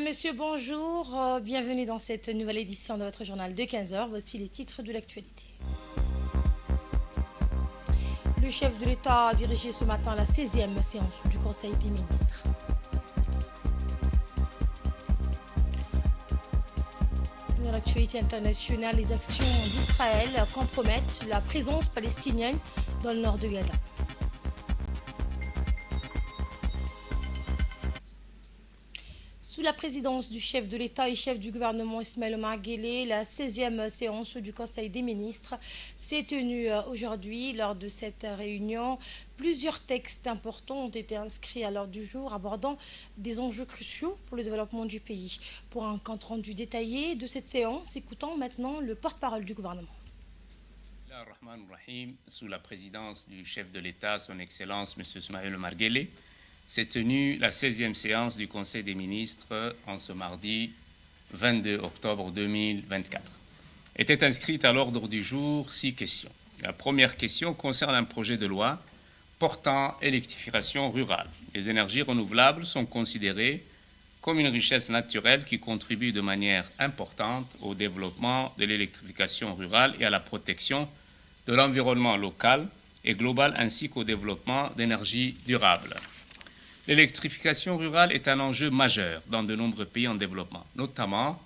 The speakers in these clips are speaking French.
Mesdames, Messieurs, bonjour. Bienvenue dans cette nouvelle édition de votre journal de 15 heures. Voici les titres de l'actualité. Le chef de l'État a dirigé ce matin la 16e séance du Conseil des ministres. Dans l'actualité internationale, les actions d'Israël compromettent la présence palestinienne dans le nord de Gaza. Sous la présidence du chef de l'État et chef du gouvernement Ismaël Omar Guelleh, la 16e séance du Conseil des ministres s'est tenue aujourd'hui. Lors de cette réunion, plusieurs textes importants ont été inscrits à l'ordre du jour, abordant des enjeux cruciaux pour le développement du pays. Pour un compte rendu détaillé de cette séance, écoutons maintenant le porte-parole du gouvernement. Sous la présidence du chef de l'État, son Excellence M. Ismaël Omar Guelleh, s'est tenue la 16e séance du Conseil des ministres en ce mardi 22 octobre 2024. Étaient inscrites à l'ordre du jour 6 questions. La première question concerne un projet de loi portant électrification rurale. Les énergies renouvelables sont considérées comme une richesse naturelle qui contribue de manière importante au développement de l'électrification rurale et à la protection de l'environnement local et global ainsi qu'au développement d'énergies durables. L'électrification rurale est un enjeu majeur dans de nombreux pays en développement, notamment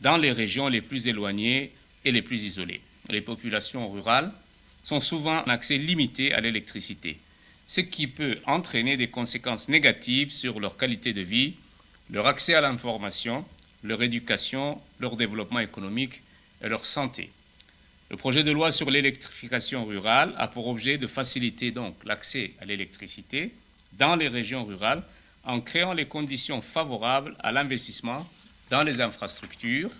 dans les régions les plus éloignées et les plus isolées. Les populations rurales sont souvent en accès limité à l'électricité, ce qui peut entraîner des conséquences négatives sur leur qualité de vie, leur accès à l'information, leur éducation, leur développement économique et leur santé. Le projet de loi sur l'électrification rurale a pour objet de faciliter donc l'accès à l'électricité dans les régions rurales en créant les conditions favorables à l'investissement dans les infrastructures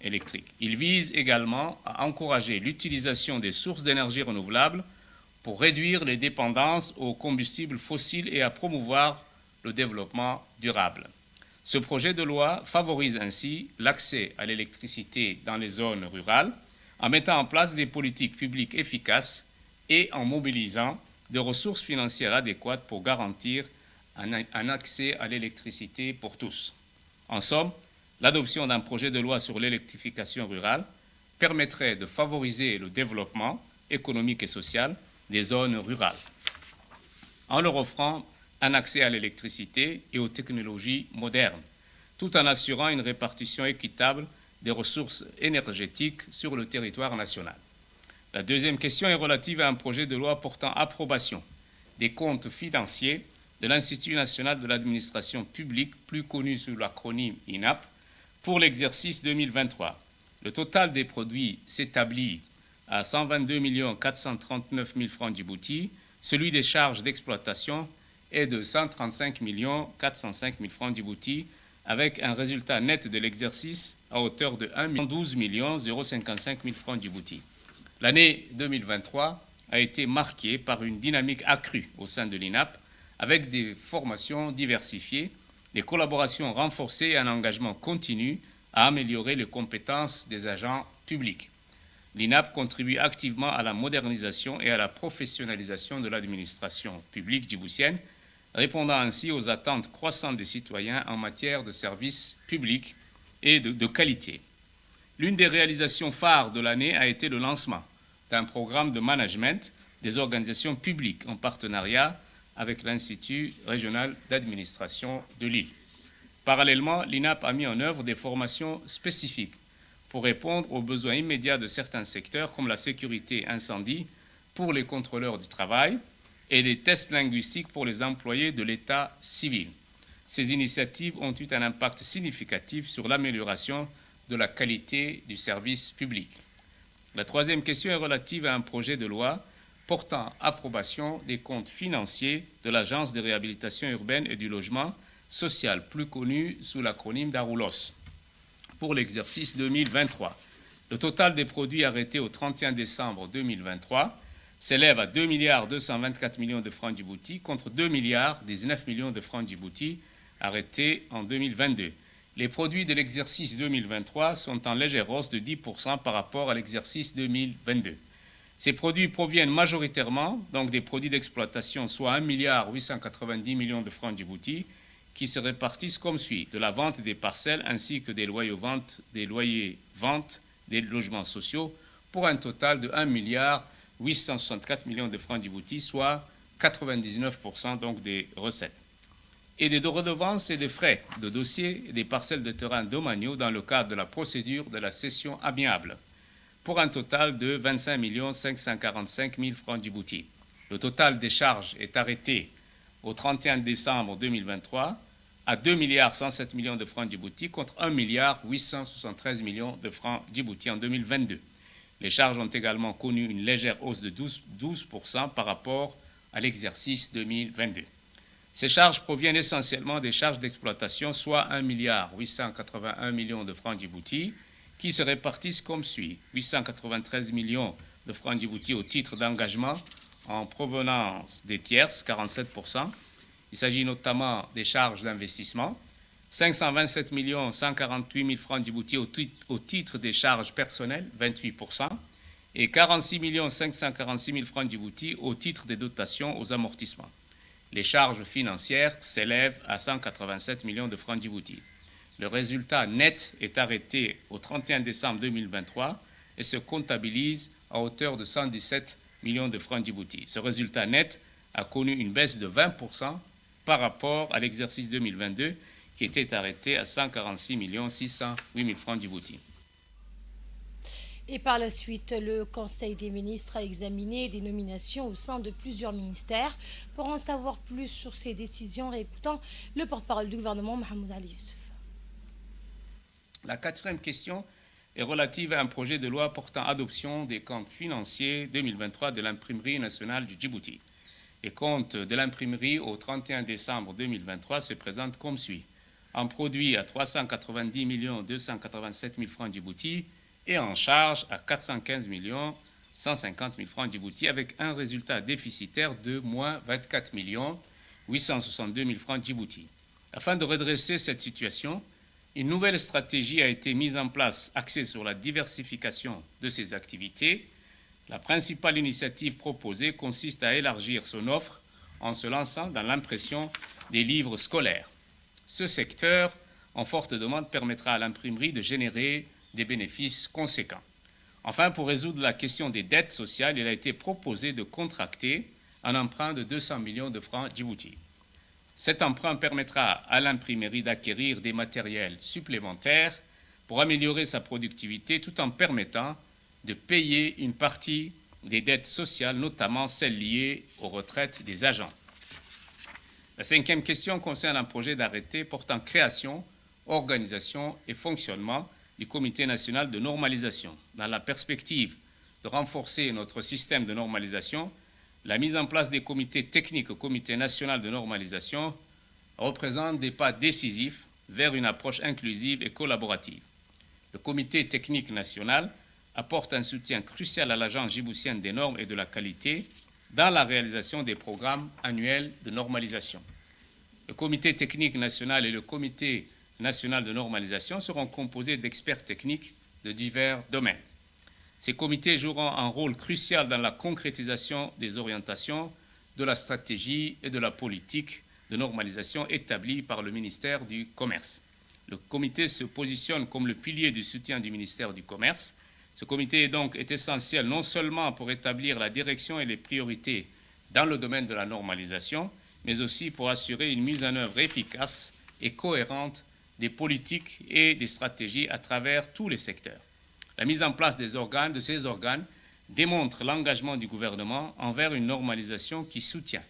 électriques. Il vise également à encourager l'utilisation des sources d'énergie renouvelables pour réduire les dépendances aux combustibles fossiles et à promouvoir le développement durable. Ce projet de loi favorise ainsi l'accès à l'électricité dans les zones rurales en mettant en place des politiques publiques efficaces et en mobilisant de ressources financières adéquates pour garantir un accès à l'électricité pour tous. En somme, l'adoption d'un projet de loi sur l'électrification rurale permettrait de favoriser le développement économique et social des zones rurales, en leur offrant un accès à l'électricité et aux technologies modernes, tout en assurant une répartition équitable des ressources énergétiques sur le territoire national. La deuxième question est relative à un projet de loi portant approbation des comptes financiers de l'Institut national de l'administration publique, plus connu sous l'acronyme INAP, pour l'exercice 2023. Le total des produits s'établit à 122 439 000 francs Djibouti, celui des charges d'exploitation est de 135 405 000 francs Djibouti, avec un résultat net de l'exercice à hauteur de 112 055 000 francs Djibouti. L'année 2023 a été marquée par une dynamique accrue au sein de l'INAP, avec des formations diversifiées, des collaborations renforcées et un engagement continu à améliorer les compétences des agents publics. L'INAP contribue activement à la modernisation et à la professionnalisation de l'administration publique djiboutienne, répondant ainsi aux attentes croissantes des citoyens en matière de services publics et de qualité. L'une des réalisations phares de l'année a été le lancement d'un programme de management des organisations publiques en partenariat avec l'Institut régional d'administration de Lille. Parallèlement, l'INAP a mis en œuvre des formations spécifiques pour répondre aux besoins immédiats de certains secteurs comme la sécurité incendie pour les contrôleurs du travail et les tests linguistiques pour les employés de l'État civil. Ces initiatives ont eu un impact significatif sur l'amélioration de la qualité du service public. La troisième question est relative à un projet de loi portant approbation des comptes financiers de l'Agence de réhabilitation urbaine et du logement social, plus connue sous l'acronyme d'ARULOS, pour l'exercice 2023. Le total des produits arrêtés au 31 décembre 2023 s'élève à 2 224 millions de francs Djibouti contre 2 19 millions de francs Djibouti arrêtés en 2022. Les produits de l'exercice 2023 sont en légère hausse de 10% par rapport à l'exercice 2022. Ces produits proviennent majoritairement donc des produits d'exploitation, soit 1 890 millions de francs Djibouti, qui se répartissent comme suit: de la vente des parcelles ainsi que des loyers-ventes des logements sociaux, pour un total de 1,864 milliard de francs Djibouti, soit 99% donc des recettes. Et des redevances et des frais de dossier des parcelles de terrain domaniaux dans le cadre de la procédure de la cession amiable, pour un total de 25 545 000 francs Djibouti. Le total des charges est arrêté au 31 décembre 2023 à 2,107 milliards de francs Djibouti contre 1,873 milliard de francs Djibouti en 2022. Les charges ont également connu une légère hausse de 12% par rapport à l'exercice 2022. Ces charges proviennent essentiellement des charges d'exploitation, soit 1,881 milliard de francs Djibouti, qui se répartissent comme suit: 893 millions de francs Djibouti au titre d'engagement en provenance des tierces, 47%. Il s'agit notamment des charges d'investissement. 527 148 000 francs Djibouti au titre des charges personnelles, 28%. Et 46 546 000 francs Djibouti au titre des dotations aux amortissements. Les charges financières s'élèvent à 187 millions de francs Djibouti. Le résultat net est arrêté au 31 décembre 2023 et se comptabilise à hauteur de 117 millions de francs Djibouti. Ce résultat net a connu une baisse de 20% par rapport à l'exercice 2022 qui était arrêté à 146 608 000 francs Djibouti. Et par la suite, le Conseil des ministres a examiné des nominations au sein de plusieurs ministères. Pour en savoir plus sur ces décisions, réécoutons le porte-parole du gouvernement, Mohamed Ali Youssouf. La quatrième question est relative à un projet de loi portant adoption des comptes financiers 2023 de l'imprimerie nationale du Djibouti. Les comptes de l'imprimerie au 31 décembre 2023 se présentent comme suit: en produit à 390 287 000 francs Djibouti et en charge à 415 150 000 francs Djibouti, avec un résultat déficitaire de moins 24 862 000 francs Djibouti. Afin de redresser cette situation, une nouvelle stratégie a été mise en place axée sur la diversification de ces activités. La principale initiative proposée consiste à élargir son offre en se lançant dans l'impression des livres scolaires. Ce secteur en forte demande permettra à l'imprimerie de générer des bénéfices conséquents. Enfin, pour résoudre la question des dettes sociales, il a été proposé de contracter un emprunt de 200 millions de francs Djibouti. Cet emprunt permettra à l'imprimerie d'acquérir des matériels supplémentaires pour améliorer sa productivité tout en permettant de payer une partie des dettes sociales, notamment celles liées aux retraites des agents. La cinquième question concerne un projet d'arrêté portant création, organisation et fonctionnement du Comité national de normalisation. Dans la perspective de renforcer notre système de normalisation, la mise en place des comités techniques au Comité national de normalisation représente des pas décisifs vers une approche inclusive et collaborative. Le Comité technique national apporte un soutien crucial à l'Agence djiboutienne des normes et de la qualité dans la réalisation des programmes annuels de normalisation. Le Comité technique national et le Comité national de normalisation seront composés d'experts techniques de divers domaines. Ces comités joueront un rôle crucial dans la concrétisation des orientations, de la stratégie et de la politique de normalisation établie par le ministère du Commerce. Le comité se positionne comme le pilier du soutien du ministère du Commerce. Ce comité est essentiel non seulement pour établir la direction et les priorités dans le domaine de la normalisation, mais aussi pour assurer une mise en œuvre efficace et cohérente des politiques et des stratégies à travers tous les secteurs. La mise en place de ces organes démontre l'engagement du gouvernement envers une normalisation qui soutient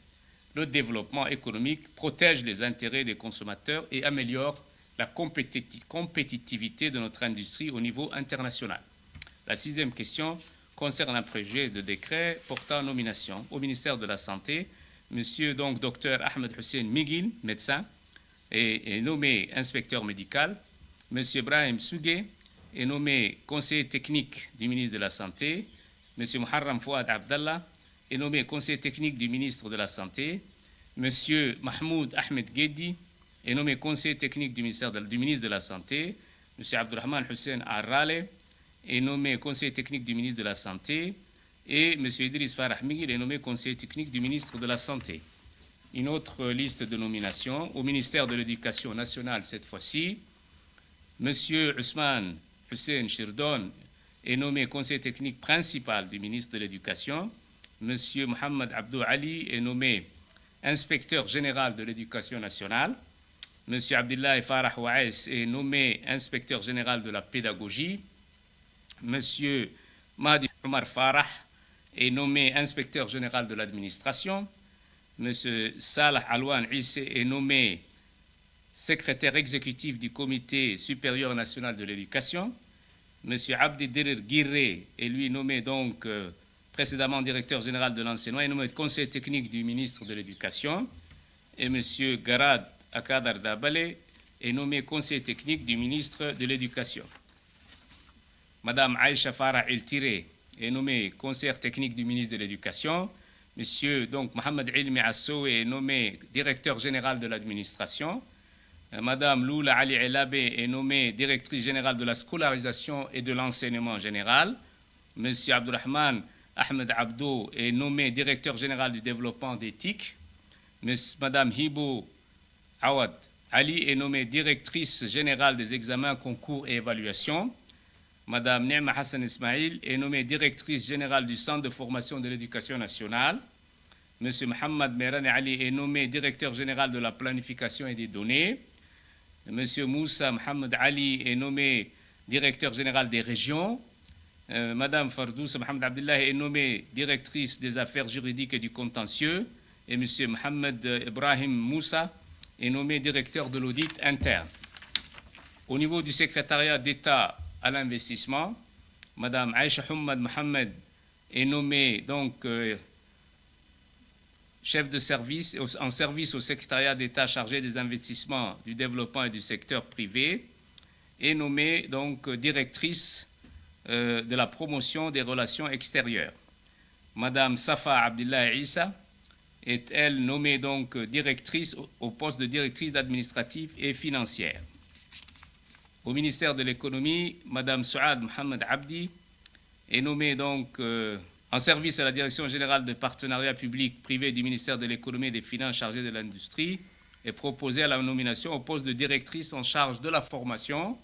le développement économique, protège les intérêts des consommateurs et améliore la compétitivité de notre industrie au niveau international. La sixième question concerne un projet de décret portant nomination au ministère de la Santé. Monsieur Dr Ahmed Hussein Miguel, médecin, est nommé inspecteur médical. Monsieur Ibrahim Sougué est nommé conseiller technique du ministre de la Santé. Monsieur Muharram Fouad Abdallah est nommé conseiller technique du ministre de la Santé. Monsieur Mahmoud Ahmed Guedi est nommé conseiller technique du ministre de la Santé. Monsieur Abdurrahman Hussein Arrale est nommé conseiller technique du ministre de la Santé. Et Monsieur Idriss Farah Miguel est nommé conseiller technique du ministre de la Santé. une autre liste de nominations au ministère de l'Éducation nationale cette fois-ci. Monsieur Ousmane Hussein Chirdon est nommé conseiller technique principal du ministre de l'Éducation. Monsieur Mohamed Abdou Ali est nommé inspecteur général de l'Éducation nationale. Monsieur Abdullah Farah Ouaes est nommé inspecteur général de la pédagogie. Monsieur Mahdi Omar Farah est nommé inspecteur général de l'administration. Monsieur Salah Alouane Issé est nommé secrétaire exécutif du Comité supérieur national de l'éducation. Monsieur Abdi Dirir Guiré est lui nommé donc précédemment directeur général de l'enseignement et nommé conseiller technique du ministre de l'Éducation. Et monsieur Garad Akadar Dabale est nommé conseiller technique du ministre de l'Éducation. Madame Aïcha Farah El-Tiré est nommée conseillère technique du ministre de l'Éducation. Monsieur donc Mohamed Ilmi Assoué est nommé directeur général de l'administration. Madame Loula Ali Elabé est nommée directrice générale de la scolarisation et de l'enseignement général. Monsieur Abdurrahman Ahmed Abdo est nommé directeur général du développement d'éthique. Madame Hibo Awad Ali est nommée directrice générale des examens, concours et évaluations. Madame Nema Hassan Ismail est nommée directrice générale du Centre de formation de l'éducation nationale. Monsieur Mohamed Merane Ali est nommé directeur général de la planification et des données. Monsieur Moussa Mohamed Ali est nommé directeur général des régions. Madame Fardous Mohamed Abdullah est nommée directrice des affaires juridiques et du contentieux. Et Monsieur Mohamed Ibrahim Moussa est nommé directeur de l'audit interne. Au niveau du secrétariat d'État à l'investissement, Madame Aïcha Hummad Mohamed est nommée donc chef de service, en service au secrétariat d'État chargé des investissements, du développement et du secteur privé, et nommée donc directrice de la promotion des relations extérieures. Madame Safa Abdullah Issa est, elle, nommée donc directrice au poste de directrice administrative et financière. Au ministère de l'économie, Madame Souad Mohamed Abdi est nommée donc en service à la Direction générale de partenariat public-privé du ministère de l'économie et des finances chargée de l'industrie et proposée à la nomination au poste de directrice en charge de la formation,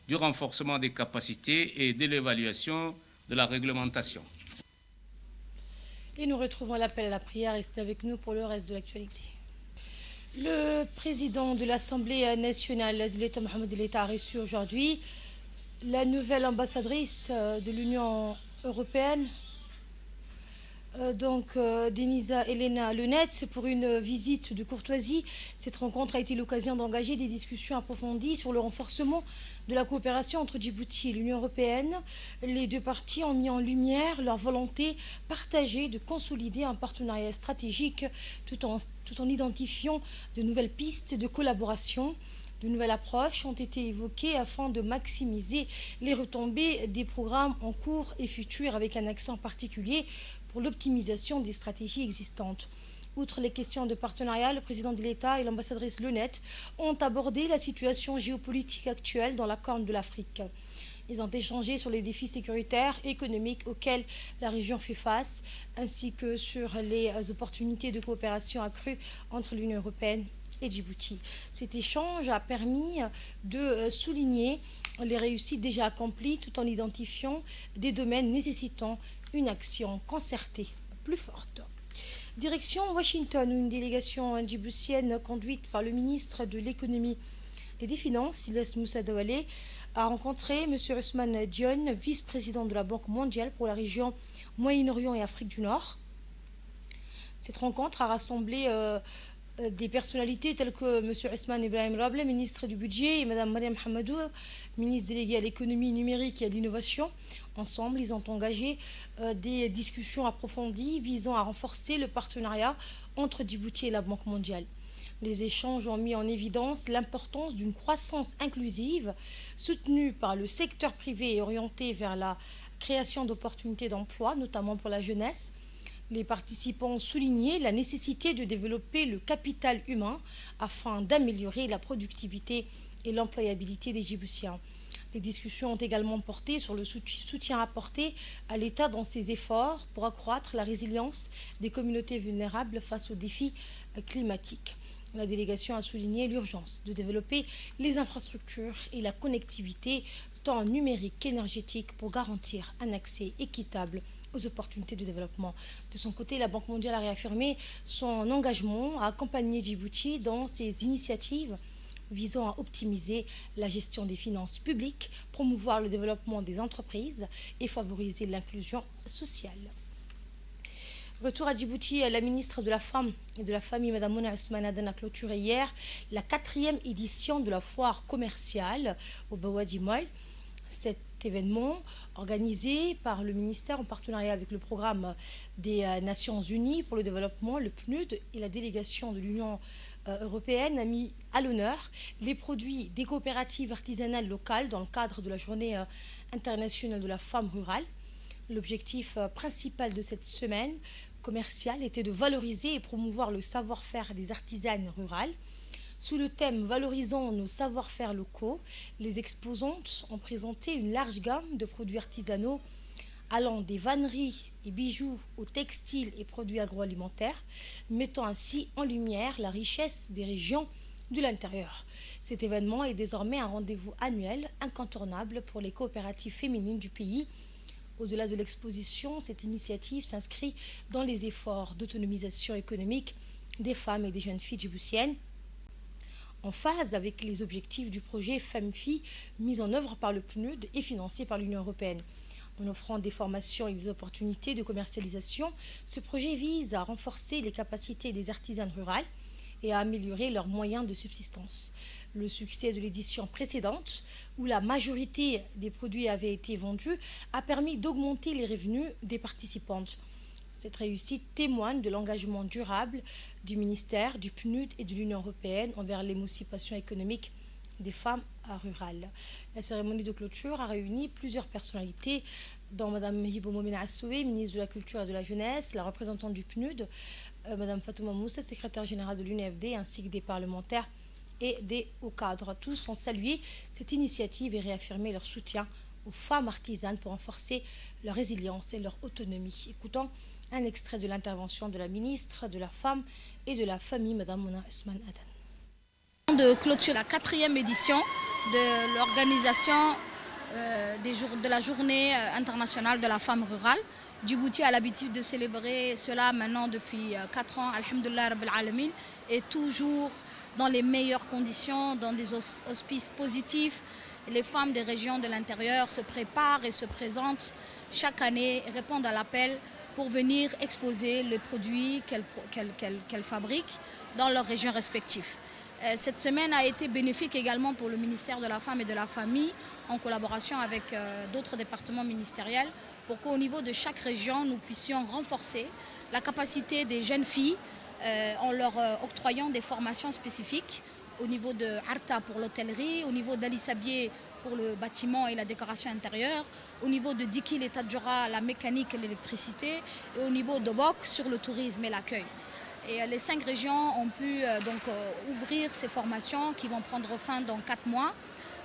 du renforcement des capacités et de l'évaluation de la réglementation. Et nous retrouvons l'appel à la prière. Restez avec nous pour le reste de l'actualité. Le président de l'Assemblée nationale de l'État, Mohamed El État, a reçu aujourd'hui la nouvelle ambassadrice de l'Union européenne, Denisa Elena Lenetz, pour une visite de courtoisie. Cette rencontre a été l'occasion d'engager des discussions approfondies sur le renforcement de la coopération entre Djibouti et l'Union européenne. Les deux parties ont mis en lumière leur volonté partagée de consolider un partenariat stratégique tout en identifiant de nouvelles pistes de collaboration. De nouvelles approches ont été évoquées afin de maximiser les retombées des programmes en cours et futurs, avec un accent particulier pour l'optimisation des stratégies existantes. Outre les questions de partenariat, le président de l'État et l'ambassadrice Lenetz ont abordé la situation géopolitique actuelle dans la Corne de l'Afrique. Ils ont échangé sur les défis sécuritaires et économiques auxquels la région fait face, ainsi que sur les opportunités de coopération accrue entre l'Union européenne et Djibouti. Cet échange a permis de souligner les réussites déjà accomplies tout en identifiant des domaines nécessitant une action concertée plus forte. Direction Washington, où une délégation djiboutienne conduite par le ministre de l'économie et des finances, Ilyas Moussa Douale, a rencontré M. Ousmane Dione, vice-président de la Banque mondiale pour la région Moyen-Orient et Afrique du Nord. Cette rencontre a rassemblé des personnalités telles que M. Ousmane Ibrahim Rable, ministre du Budget, et Mme Mariam Hamadou, ministre déléguée à l'économie numérique et à l'innovation. Ensemble, ils ont engagé des discussions approfondies visant à renforcer le partenariat entre Djibouti et la Banque mondiale. Les échanges ont mis en évidence l'importance d'une croissance inclusive soutenue par le secteur privé et orientée vers la création d'opportunités d'emploi, notamment pour la jeunesse. Les participants ont souligné la nécessité de développer le capital humain afin d'améliorer la productivité et l'employabilité des Djiboutiens. Les discussions ont également porté sur le soutien apporté à l'État dans ses efforts pour accroître la résilience des communautés vulnérables face aux défis climatiques. La délégation a souligné l'urgence de développer les infrastructures et la connectivité tant numérique qu'énergétique pour garantir un accès équitable aux opportunités de développement. De son côté, la Banque mondiale a réaffirmé son engagement à accompagner Djibouti dans ses initiatives visant à optimiser la gestion des finances publiques, promouvoir le développement des entreprises et favoriser l'inclusion sociale. Retour à Djibouti, la ministre de la Femme et de la Famille, Mme Mouna Ousmane Adan, a clôturé hier la 4e édition de la foire commerciale au Bawadi Mall. Cet événement, organisé par le ministère en partenariat avec le programme des Nations Unies pour le développement, le PNUD, et la délégation de l'Union européenne, a mis à l'honneur les produits des coopératives artisanales locales dans le cadre de la Journée internationale de la femme rurale. L'objectif principal de cette semaine commerciale était de valoriser et promouvoir le savoir-faire des artisanes rurales. Sous le thème « Valorisons nos savoir-faire locaux », les exposantes ont présenté une large gamme de produits artisanaux allant des vanneries et bijoux aux textiles et produits agroalimentaires, mettant ainsi en lumière la richesse des régions de l'intérieur. Cet événement est désormais un rendez-vous annuel incontournable pour les coopératives féminines du pays. Au-delà de l'exposition, cette initiative s'inscrit dans les efforts d'autonomisation économique des femmes et des jeunes filles djiboutiennes, en phase avec les objectifs du projet Femmes-Filles mis en œuvre par le PNUD et financé par l'Union européenne. En offrant des formations et des opportunités de commercialisation, ce projet vise à renforcer les capacités des artisanes rurales et à améliorer leurs moyens de subsistance. Le succès de l'édition précédente, où la majorité des produits avaient été vendus, a permis d'augmenter les revenus des participantes. Cette réussite témoigne de l'engagement durable du ministère, du PNUD et de l'Union européenne envers l'émancipation économique des femmes rurales. La cérémonie de clôture a réuni plusieurs personnalités, dont Mme Hibo Momina Assoué, ministre de la Culture et de la Jeunesse, la représentante du PNUD, Mme Fatouma Moussa, secrétaire générale de l'UNFD, ainsi que des parlementaires et des hauts cadres. Tous ont salué cette initiative et réaffirmé leur soutien aux femmes artisanes pour renforcer leur résilience et leur autonomie. Écoutons un extrait de l'intervention de la ministre de la Femme et de la Famille, Mme Mouna Ousmane Adan. De clôture la 4e édition de l'organisation de la Journée internationale de la femme rurale. Djibouti a l'habitude de célébrer cela maintenant depuis 4 ans, alhamdoulilah rabbil alamin, et toujours dans les meilleures conditions, dans des auspices positifs. Les femmes des régions de l'intérieur se préparent et se présentent chaque année et répondent à l'appel pour venir exposer les produits qu'elles fabriquent dans leurs régions respectives. Cette semaine a été bénéfique également pour le ministère de la Femme et de la Famille, en collaboration avec d'autres départements ministériels, pour qu'au niveau de chaque région, nous puissions renforcer la capacité des jeunes filles en leur octroyant des formations spécifiques au niveau de Arta pour l'hôtellerie, au niveau d'Ali Sabier pour le bâtiment et la décoration intérieure, au niveau de Dikil et Tadjoura, la mécanique et l'électricité, et au niveau de Bok sur le tourisme et l'accueil. Et les 5 régions ont pu ouvrir ces formations qui vont prendre fin dans 4 mois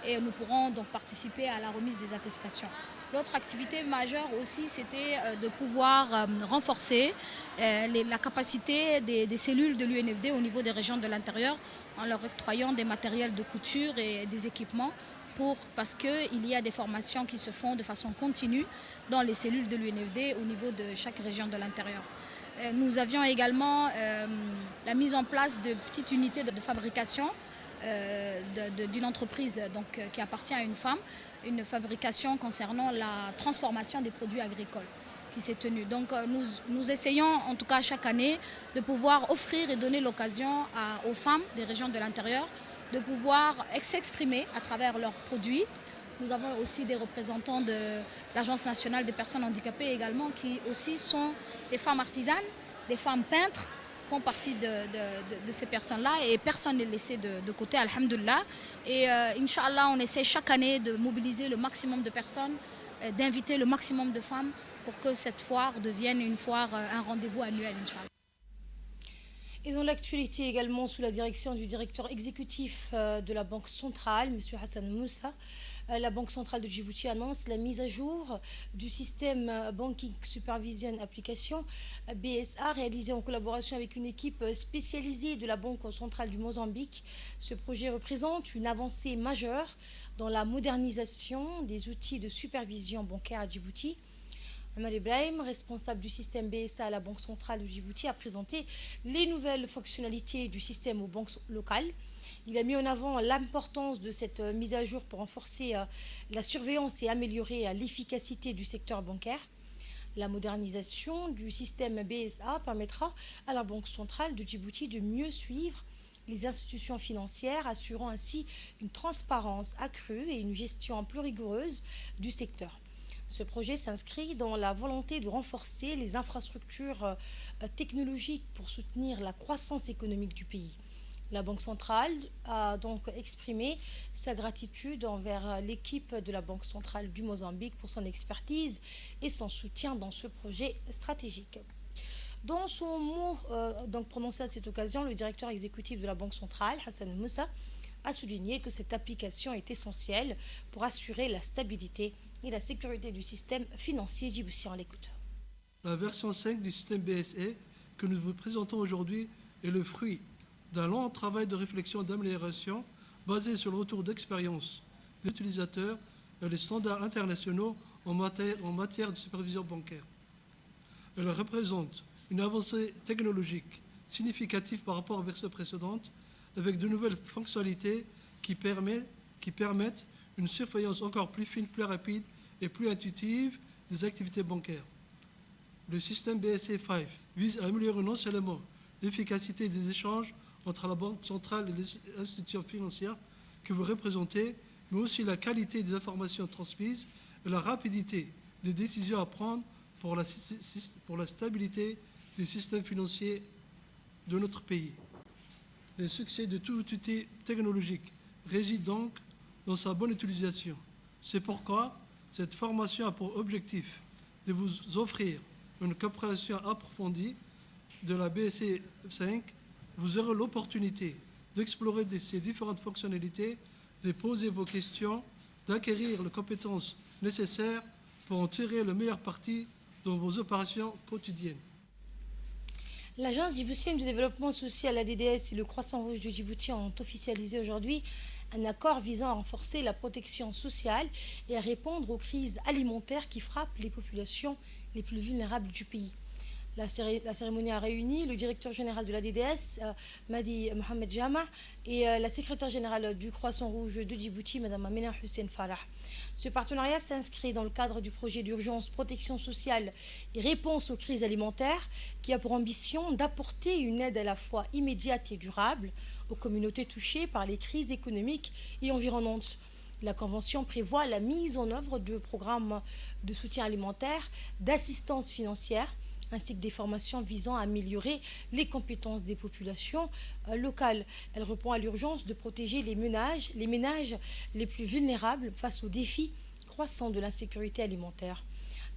et nous pourrons donc participer à la remise des attestations. L'autre activité majeure aussi, c'était de pouvoir renforcer la capacité des cellules de l'UNFD au niveau des régions de l'intérieur en leur octroyant des matériels de couture et des équipements parce qu'il y a des formations qui se font de façon continue dans les cellules de l'UNFD au niveau de chaque région de l'intérieur. Nous avions également la mise en place de petites unités de fabrication d'une entreprise qui appartient à une femme, une fabrication concernant la transformation des produits agricoles qui s'est tenue. Donc nous essayons en tout cas chaque année de pouvoir offrir et donner l'occasion aux femmes des régions de l'intérieur de pouvoir s'exprimer à travers leurs produits. Nous avons aussi des représentants de l'Agence nationale des personnes handicapées également qui aussi sont des femmes artisanes, des femmes peintres, font partie de ces personnes-là et personne n'est laissé de côté, alhamdoulilah. Et Inch'Allah, on essaie chaque année de mobiliser le maximum de personnes, d'inviter le maximum de femmes pour que cette foire devienne une foire, un rendez-vous annuel, Inch'Allah. Et dans l'actualité également, sous la direction du directeur exécutif de la Banque centrale, M. Hassan Moussa, la Banque centrale de Djibouti annonce la mise à jour du système Banking Supervision Application BSA réalisé en collaboration avec une équipe spécialisée de la Banque centrale du Mozambique. Ce projet représente une avancée majeure dans la modernisation des outils de supervision bancaire à Djibouti. Omar Ibrahim, responsable du système BSA à la Banque centrale de Djibouti, a présenté les nouvelles fonctionnalités du système aux banques locales. Il a mis en avant l'importance de cette mise à jour pour renforcer la surveillance et améliorer l'efficacité du secteur bancaire. La modernisation du système BSA permettra à la Banque centrale de Djibouti de mieux suivre les institutions financières, assurant ainsi une transparence accrue et une gestion plus rigoureuse du secteur. Ce projet s'inscrit dans la volonté de renforcer les infrastructures technologiques pour soutenir la croissance économique du pays. La Banque centrale a donc exprimé sa gratitude envers l'équipe de la Banque centrale du Mozambique pour son expertise et son soutien dans ce projet stratégique. Dans son mot prononcé à cette occasion, le directeur exécutif de la Banque centrale, Hassan Moussa, a souligné que cette application est essentielle pour assurer la stabilité et la sécurité du système financier djiboutien. On l'écoute. La version 5 du système BSA que nous vous présentons aujourd'hui est le fruit d'un long travail de réflexion et d'amélioration basé sur le retour d'expérience des utilisateurs et les standards internationaux en matière de supervision bancaire. Elle représente une avancée technologique significative par rapport aux versions précédentes, avec de nouvelles fonctionnalités qui permettent une surveillance encore plus fine, plus rapide et plus intuitive des activités bancaires. Le système BSA 5 vise à améliorer non seulement l'efficacité des échanges entre la Banque centrale et les institutions financières que vous représentez, mais aussi la qualité des informations transmises et la rapidité des décisions à prendre pour la stabilité des systèmes financiers de notre pays. Le succès de tout outil technologique réside donc dans sa bonne utilisation. C'est pourquoi cette formation a pour objectif de vous offrir une compréhension approfondie de la BSA 5. Vous aurez l'opportunité d'explorer ces différentes fonctionnalités, de poser vos questions, d'acquérir les compétences nécessaires pour en tirer le meilleur parti dans vos opérations quotidiennes. L'Agence djiboutienne de développement social, la DDS, et le Croissant Rouge de Djibouti ont officialisé aujourd'hui un accord visant à renforcer la protection sociale et à répondre aux crises alimentaires qui frappent les populations les plus vulnérables du pays. La cérémonie a réuni le directeur général de la DDS, Madi Mohamed Jama, et la secrétaire générale du Croissant Rouge de Djibouti, Mme Amina Hussein Farah. Ce partenariat s'inscrit dans le cadre du projet d'urgence protection sociale et réponse aux crises alimentaires qui a pour ambition d'apporter une aide à la fois immédiate et durable aux communautés touchées par les crises économiques et environnantes. La Convention prévoit la mise en œuvre de programmes de soutien alimentaire, d'assistance financière, ainsi que des formations visant à améliorer les compétences des populations locales. Elle répond à l'urgence de protéger les ménages les plus vulnérables face aux défis croissants de l'insécurité alimentaire.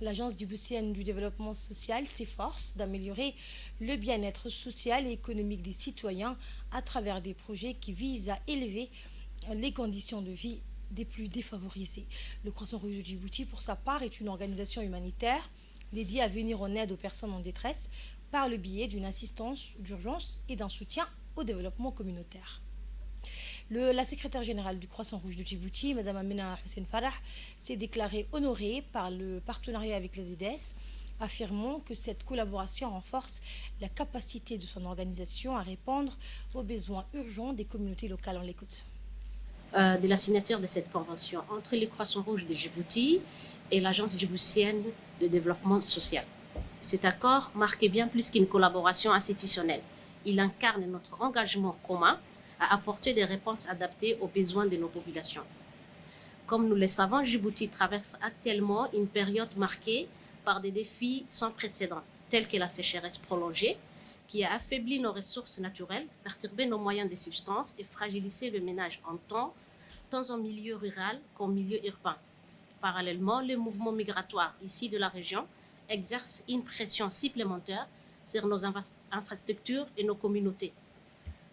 L'Agence djiboutienne du développement social s'efforce d'améliorer le bien-être social et économique des citoyens à travers des projets qui visent à élever les conditions de vie des plus défavorisés. Le Croissant Rouge de Djibouti, pour sa part, est une organisation humanitaire dédiée à venir en aide aux personnes en détresse par le biais d'une assistance d'urgence et d'un soutien au développement communautaire. La secrétaire générale du Croissant Rouge de Djibouti, Mme Amina Hussein Farah, s'est déclarée honorée par le partenariat avec la DDS, affirmant que cette collaboration renforce la capacité de son organisation à répondre aux besoins urgents des communautés locales. On l'écoute. De la signature de cette convention entre le Croissant Rouge de Djibouti et l'Agence djiboutienne de développement social. Cet accord marque bien plus qu'une collaboration institutionnelle. Il incarne notre engagement commun à apporter des réponses adaptées aux besoins de nos populations. Comme nous le savons, Djibouti traverse actuellement une période marquée par des défis sans précédent, tels que la sécheresse prolongée, qui a affaibli nos ressources naturelles, perturbé nos moyens de subsistance et fragilisé le ménage en tant en milieu rural qu'en milieu urbain. Parallèlement, les mouvements migratoires ici de la région exercent une pression supplémentaire sur nos infrastructures et nos communautés.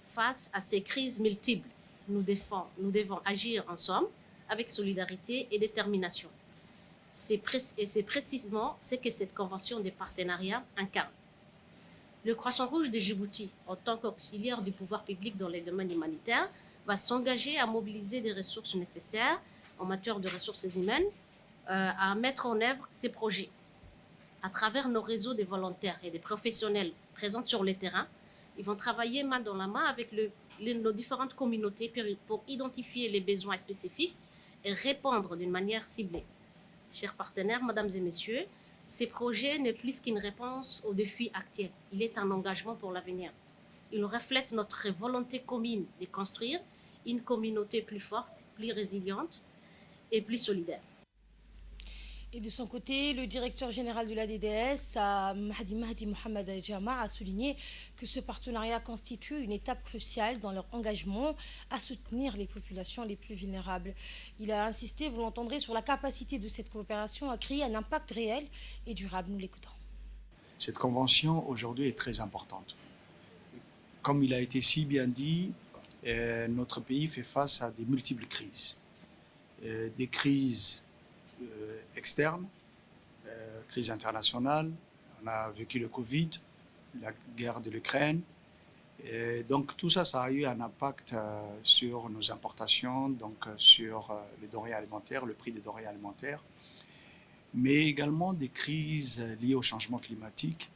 Face à ces crises multiples, nous devons agir ensemble avec solidarité et détermination. C'est précisément ce que cette convention de partenariat incarne. Le Croissant Rouge de Djibouti, en tant qu'auxiliaire du pouvoir public dans les domaines humanitaires, va s'engager à mobiliser des ressources nécessaires en matière de ressources humaines, à mettre en œuvre ces projets. À travers nos réseaux de volontaires et des professionnels présents sur le terrain, ils vont travailler main dans la main avec nos différentes communautés pour identifier les besoins spécifiques et répondre d'une manière ciblée. Chers partenaires, mesdames et messieurs, ces projets n'est plus qu'une réponse aux défis actuels. Il est un engagement pour l'avenir. Il reflète notre volonté commune de construire une communauté plus forte, plus résiliente et plus solidaire. Et de son côté, le directeur général de la DDS, Mahdi Mohamed Jama, a souligné que ce partenariat constitue une étape cruciale dans leur engagement à soutenir les populations les plus vulnérables. Il a insisté, vous l'entendrez, sur la capacité de cette coopération à créer un impact réel et durable. Nous l'écoutons. Cette convention aujourd'hui est très importante. Comme il a été si bien dit, notre pays fait face à des multiples crises. Des crises externes, crise internationale, on a vécu le Covid, la guerre de l'Ukraine. Donc tout ça, ça a eu un impact sur nos importations, donc sur les denrées alimentaires, le prix des denrées alimentaires, mais également des crises liées au changement climatique,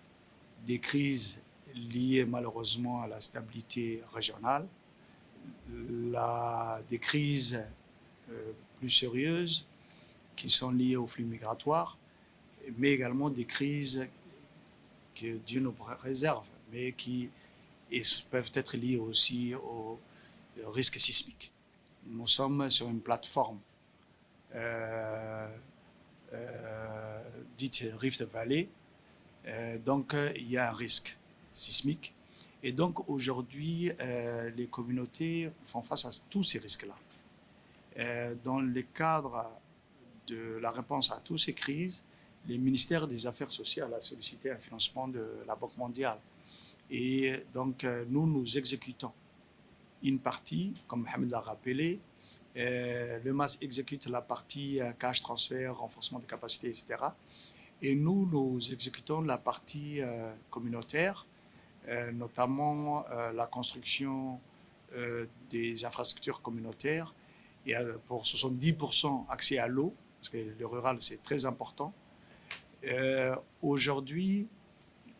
des crises liées malheureusement à la stabilité régionale, des crises plus sérieuses qui sont liées aux flux migratoires, mais également des crises que Dieu nous réserve, mais qui peuvent être liées aussi au risque sismique. Nous sommes sur une plateforme dite Rift Valley, donc il y a un risque sismique. Et donc aujourd'hui, les communautés font face à tous ces risques-là. Dans le cadre de la réponse à toutes ces crises, le ministère des Affaires sociales a sollicité un financement de la Banque mondiale. Et donc, nous exécutons une partie, comme Mohamed l'a rappelé. Le MAS exécute la partie cash transfert, renforcement des capacités, etc. Et nous exécutons la partie communautaire, notamment la construction des infrastructures communautaires. Et pour 70% accès à l'eau, parce que le rural, c'est très important. Aujourd'hui,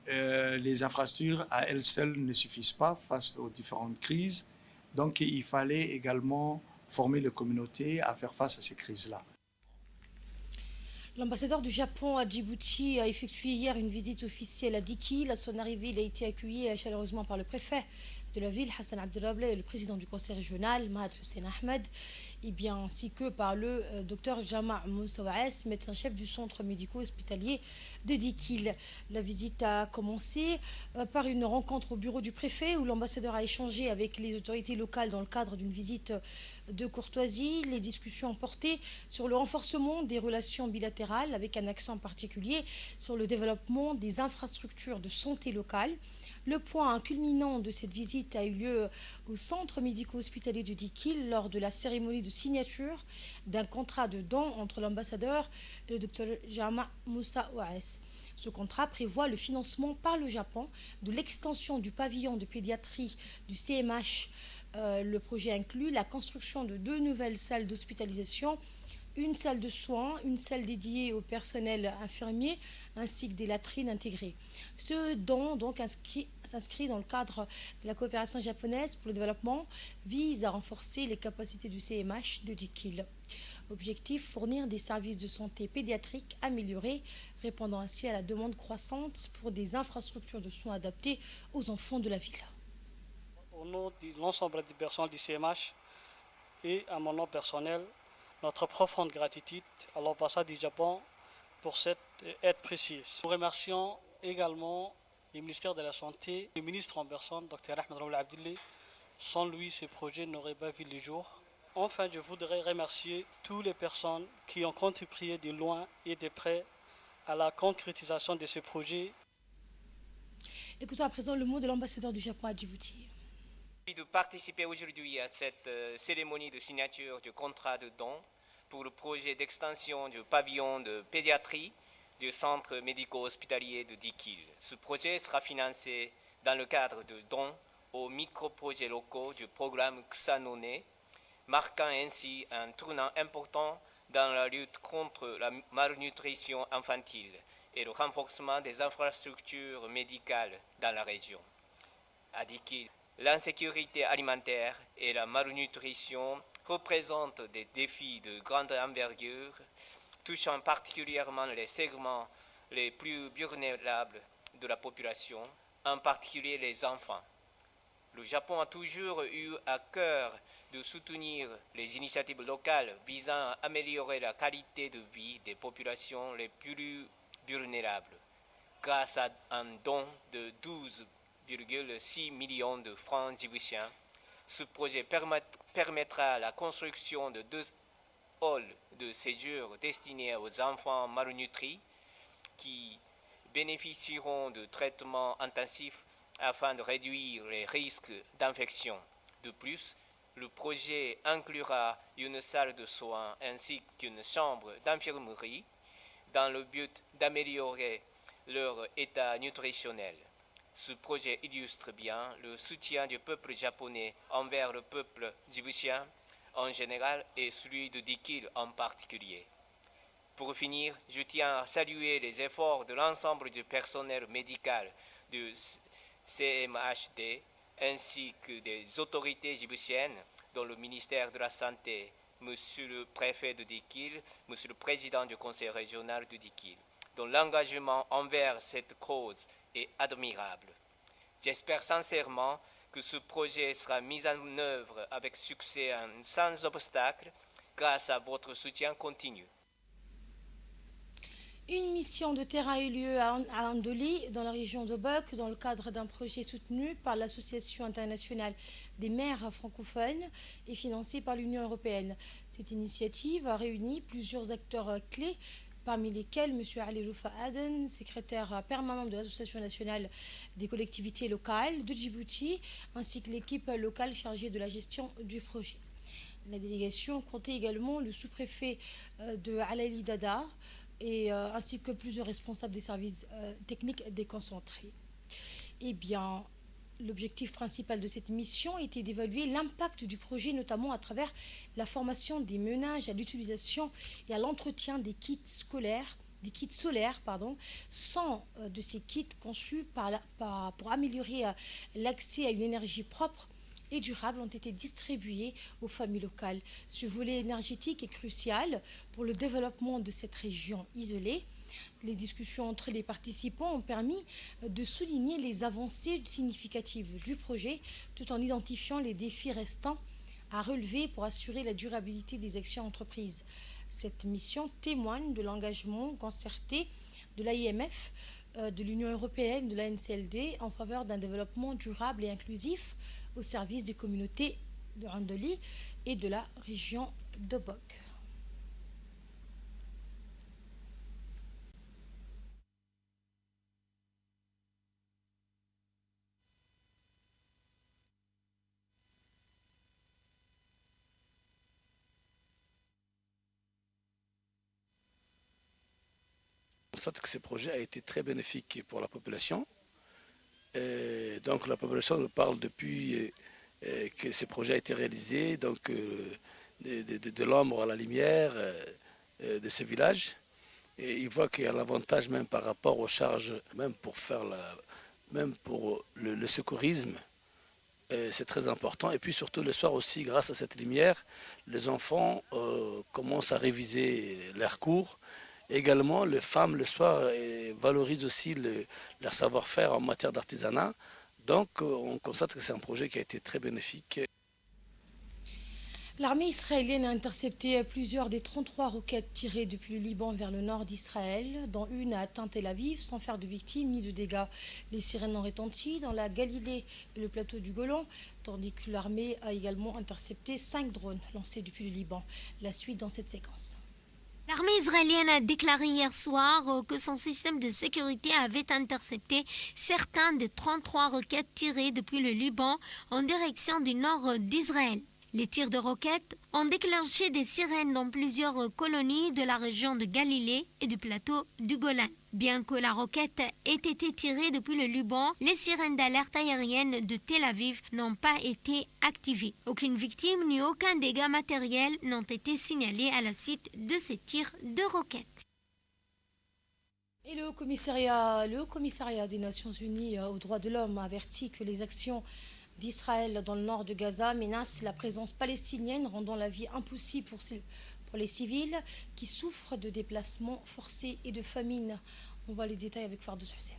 les infrastructures à elles seules ne suffisent pas face aux différentes crises. Donc, il fallait également former les communautés à faire face à ces crises-là. L'ambassadeur du Japon à Djibouti a effectué hier une visite officielle à Dikil. À son arrivée, il a été accueilli chaleureusement par le préfet de la ville, Hassan Abdelrabla, et le président du conseil régional, Mahad Hussein Ahmed, et bien ainsi que par le docteur Jama' Moussa Ouaes, médecin-chef du centre médico-hospitalier de Dikil. La visite a commencé par une rencontre au bureau du préfet où l'ambassadeur a échangé avec les autorités locales dans le cadre d'une visite de courtoisie. Les discussions ont porté sur le renforcement des relations bilatérales avec un accent particulier sur le développement des infrastructures de santé locales. Le point culminant de cette visite a eu lieu au centre médico-hospitalier de Dikil lors de la cérémonie de signature d'un contrat de don entre l'ambassadeur et le docteur Jama' Moussa Ouaes. Ce contrat prévoit le financement par le Japon de l'extension du pavillon de pédiatrie du CMH. Le projet inclut la construction de 2 nouvelles salles d'hospitalisation, une salle de soins, une salle dédiée au personnel infirmier, ainsi que des latrines intégrées. Ce don donc s'inscrit dans le cadre de la coopération japonaise pour le développement, vise à renforcer les capacités du CMH de Dikil. Objectif, fournir des services de santé pédiatriques améliorés, répondant ainsi à la demande croissante pour des infrastructures de soins adaptées aux enfants de la ville. Au nom de l'ensemble des personnes du CMH et à mon nom personnel, notre profonde gratitude à l'ambassade du Japon pour cette aide précieuse. Nous remercions également le ministère de la Santé, le ministre en personne, Dr Ahmed Raoul Abdillah. Sans lui, ces projets n'auraient pas vu le jour. Enfin, je voudrais remercier toutes les personnes qui ont contribué de loin et de près à la concrétisation de ces projets. Écoutons à présent le mot de l'ambassadeur du Japon à Djibouti. De participer aujourd'hui à cette cérémonie de signature du contrat de don pour le projet d'extension du pavillon de pédiatrie du centre médico-hospitalier de Dikil. Ce projet sera financé dans le cadre de dons aux micro-projets locaux du programme Xanone, marquant ainsi un tournant important dans la lutte contre la malnutrition infantile et le renforcement des infrastructures médicales dans la région. À Dikil, l'insécurité alimentaire et la malnutrition représentent des défis de grande envergure, touchant particulièrement les segments les plus vulnérables de la population, en particulier les enfants. Le Japon a toujours eu à cœur de soutenir les initiatives locales visant à améliorer la qualité de vie des populations les plus vulnérables, grâce à un don de 12,6 millions de francs djiboutiens. Ce projet permettra la construction de 2 halls de séjour destinés aux enfants malnutris qui bénéficieront de traitements intensifs afin de réduire les risques d'infection. De plus, le projet inclura une salle de soins ainsi qu'une chambre d'infirmerie dans le but d'améliorer leur état nutritionnel. Ce projet illustre bien le soutien du peuple japonais envers le peuple djiboutien en général et celui de Dikil en particulier. Pour finir, je tiens à saluer les efforts de l'ensemble du personnel médical du CMHD ainsi que des autorités djiboutiennes, dont le ministère de la Santé, Monsieur le préfet de Dikil, Monsieur le président du conseil régional de Dikil, dont l'engagement envers cette cause est admirable. J'espère sincèrement que ce projet sera mis en œuvre avec succès sans obstacle grâce à votre soutien continu. Une mission de terrain a eu lieu à Andoli, dans la région de Bok, dans le cadre d'un projet soutenu par l'Association internationale des maires francophones et financé par l'Union européenne. Cette initiative a réuni plusieurs acteurs clés, parmi lesquels M. Ali Roufa Aden, secrétaire permanent de l'Association nationale des collectivités locales de Djibouti, ainsi que l'équipe locale chargée de la gestion du projet. La délégation comptait également le sous-préfet de Alali Dada, ainsi que plusieurs responsables des services techniques déconcentrés. Eh bien, l'objectif principal de cette mission était d'évaluer l'impact du projet, notamment à travers la formation des ménages à l'utilisation et à l'entretien des kits solaires, 100 de ces kits conçus pour améliorer l'accès à une énergie propre et durables ont été distribués aux familles locales. Ce volet énergétique est crucial pour le développement de cette région isolée. Les discussions entre les participants ont permis de souligner les avancées significatives du projet tout en identifiant les défis restants à relever pour assurer la durabilité des actions entreprises. Cette mission témoigne de l'engagement concerté de l'AIMF, de l'Union européenne, de la NCLD en faveur d'un développement durable et inclusif au service des communautés de Andoli et de la région de Bok. Je constate que ce projet a été très bénéfique pour la population. Et donc la population nous parle depuis que ce projet a été réalisé, donc de l'ombre à la lumière de ce village. Et ils voient qu'il y a l'avantage même par rapport aux charges, même pour le secourisme. C'est très important. Et puis surtout le soir aussi, grâce à cette lumière, les enfants commencent à réviser leurs cours. Également, les femmes, le soir, valorisent aussi leur savoir-faire en matière d'artisanat. Donc, on constate que c'est un projet qui a été très bénéfique. L'armée israélienne a intercepté plusieurs des 33 roquettes tirées depuis le Liban vers le nord d'Israël, dont une a atteint Tel Aviv sans faire de victimes ni de dégâts. Les sirènes ont retenti dans la Galilée et le plateau du Golan, tandis que l'armée a également intercepté 5 drones lancés depuis le Liban. La suite dans cette séquence. L'armée israélienne a déclaré hier soir que son système de sécurité avait intercepté certains des 33 roquettes tirées depuis le Liban en direction du nord d'Israël. Les tirs de roquettes ont déclenché des sirènes dans plusieurs colonies de la région de Galilée et du plateau du Golan. Bien que la roquette ait été tirée depuis le Liban, les sirènes d'alerte aérienne de Tel Aviv n'ont pas été activées. Aucune victime ni aucun dégât matériel n'ont été signalés à la suite de ces tirs de roquettes. Et le Haut Commissariat des Nations Unies aux droits de l'homme a averti que les actions d'Israël dans le nord de Gaza menacent la présence palestinienne, rendant la vie impossible pour les civils qui souffrent de déplacements forcés et de famine. On voit les détails avec Fardous Hussein.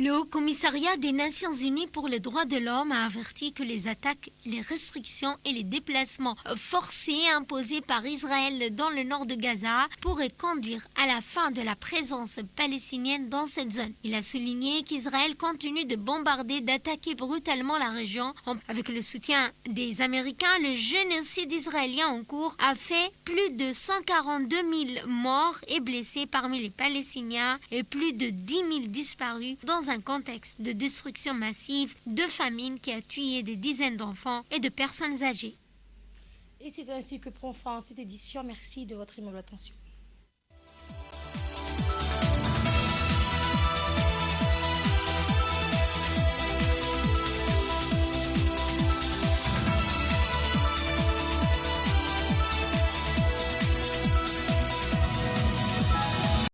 Le Haut Commissariat des Nations Unies pour les droits de l'homme a averti que les attaques, les restrictions et les déplacements forcés imposés par Israël dans le nord de Gaza pourraient conduire à la fin de la présence palestinienne dans cette zone. Il a souligné qu'Israël continue de bombarder, d'attaquer brutalement la région. Avec le soutien des Américains, le génocide israélien en cours a fait plus de 142 000 morts et blessés parmi les Palestiniens et plus de 10 000 disparus dans un contexte de destruction massive, de famine qui a tué des dizaines d'enfants et de personnes âgées. Et c'est ainsi que prend fin cette édition. Merci de votre aimable attention.